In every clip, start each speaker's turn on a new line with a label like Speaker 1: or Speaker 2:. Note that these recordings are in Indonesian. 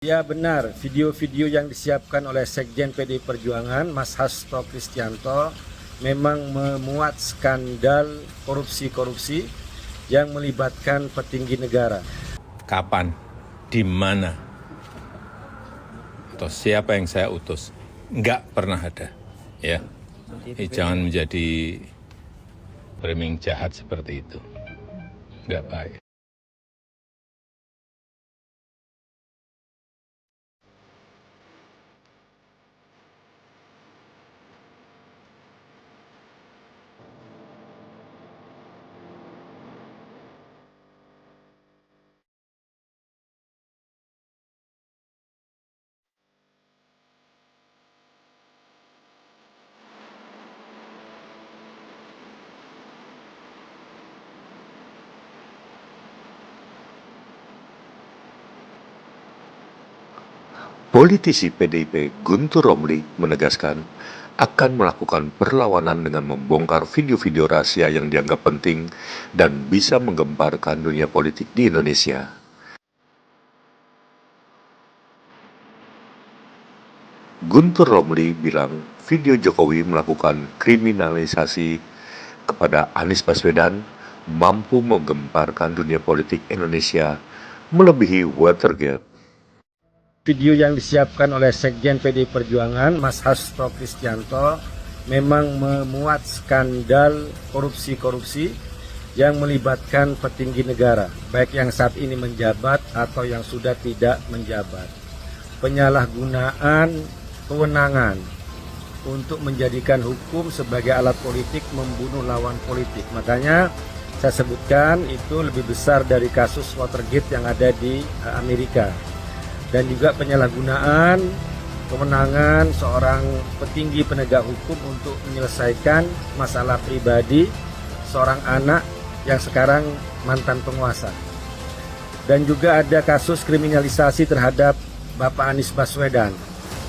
Speaker 1: Ya benar, video-video yang disiapkan oleh Sekjen PDI Perjuangan, Mas Hasto Kristianto, memang memuat skandal korupsi-korupsi yang melibatkan petinggi negara.
Speaker 2: Kapan, di mana, atau siapa yang saya utus, nggak pernah ada. Ya, jangan menjadi framing jahat seperti itu, nggak baik.
Speaker 3: Politisi PDIP Guntur Romli menegaskan akan melakukan perlawanan dengan membongkar video-video rahasia yang dianggap penting dan bisa menggemparkan dunia politik di Indonesia. Guntur Romli bilang video Jokowi melakukan kriminalisasi kepada Anies Baswedan mampu menggemparkan dunia politik Indonesia melebihi Watergate.
Speaker 1: Video yang disiapkan oleh Sekjen PDI Perjuangan, Mas Hasto Kristianto, memang memuat skandal korupsi-korupsi yang melibatkan petinggi negara, baik yang saat ini menjabat atau yang sudah tidak menjabat. Penyalahgunaan kewenangan untuk menjadikan hukum sebagai alat politik membunuh lawan politik. Makanya saya sebutkan itu lebih besar dari kasus Watergate yang ada di Amerika. Dan juga penyalahgunaan kewenangan seorang petinggi penegak hukum untuk menyelesaikan masalah pribadi seorang anak yang sekarang mantan penguasa. Dan juga ada kasus kriminalisasi terhadap Bapak Anies Baswedan,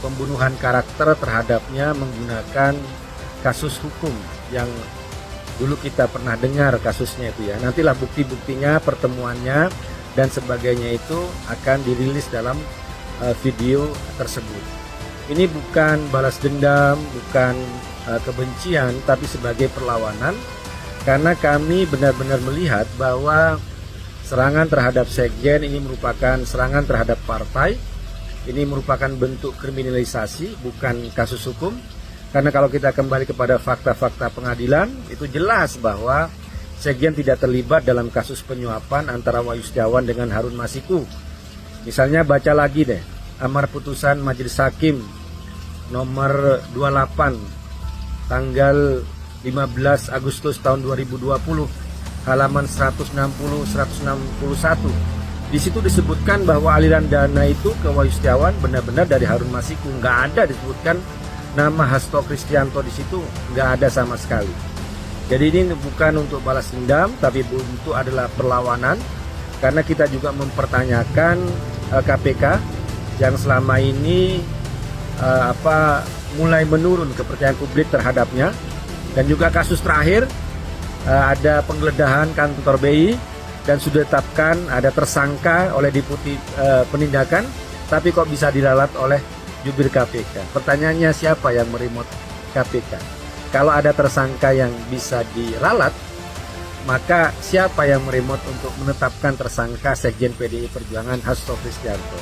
Speaker 1: pembunuhan karakter terhadapnya menggunakan kasus hukum yang dulu kita pernah dengar kasusnya itu ya. Nantilah bukti-buktinya, pertemuannya dan sebagainya itu akan dirilis dalam video tersebut. Ini bukan balas dendam, bukan kebencian, tapi sebagai perlawanan, karena kami benar-benar melihat bahwa serangan terhadap Sekjen ini merupakan serangan terhadap partai. Ini merupakan bentuk kriminalisasi, bukan kasus hukum. Karena kalau kita kembali kepada fakta-fakta pengadilan, itu jelas bahwa Sekjen tidak terlibat dalam kasus penyuapan antara Wahyu Setiawan dengan Harun Masiku. Misalnya baca lagi deh, amar putusan Majelis Hakim nomor 28 tanggal 15 Agustus tahun 2020 halaman 160-161. Di situ disebutkan bahwa aliran dana itu ke Wahyu Setiawan benar-benar dari Harun Masiku. Nggak ada disebutkan nama Hasto Kristianto di situ, nggak ada sama sekali. Jadi ini bukan untuk balas dendam, tapi untuk adalah perlawanan, karena kita juga mempertanyakan KPK yang selama ini mulai menurun kepercayaan publik terhadapnya, dan juga kasus terakhir ada penggeledahan kantor BI dan sudah ditetapkan ada tersangka oleh Deputi Penindakan, tapi kok bisa diralat oleh jubir KPK. Pertanyaannya, siapa yang meremote KPK? Kalau ada tersangka yang bisa diralat, maka siapa yang meremote untuk menetapkan tersangka Sekjen PDI Perjuangan Hasto Kristianto?